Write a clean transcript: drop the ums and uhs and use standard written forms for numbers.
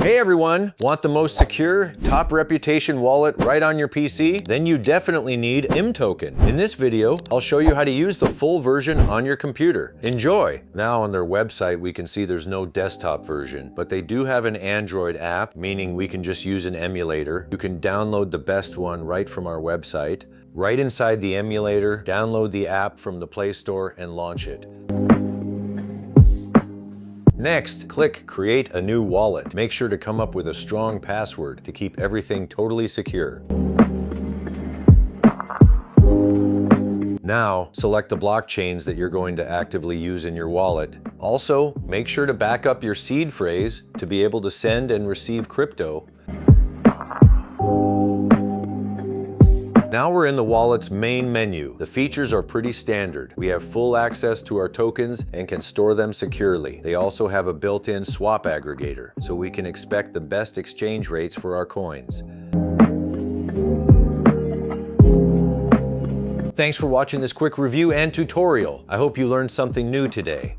Hey everyone, want the most secure, top reputation wallet right on your PC? Then you definitely need ImToken. In this video, I'll show you how to use the full version on your computer. Enjoy! Now on their website, we can see there's no desktop version, but they do have an Android app, meaning we can just use an emulator. You can download the best one right from our website. Right inside the emulator, download the app from the Play Store and launch it. Next, click Create a New Wallet. Make sure to come up with a strong password to keep everything totally secure. Now, select the blockchains that you're going to actively use in your wallet. Also, make sure to back up your seed phrase to be able to send and receive crypto. Now we're in the wallet's main menu. The features are pretty standard. We have full access to our tokens and can store them securely. They also have a built-in swap aggregator, so we can expect the best exchange rates for our coins. Thanks for watching this quick review and tutorial. I hope you learned something new today.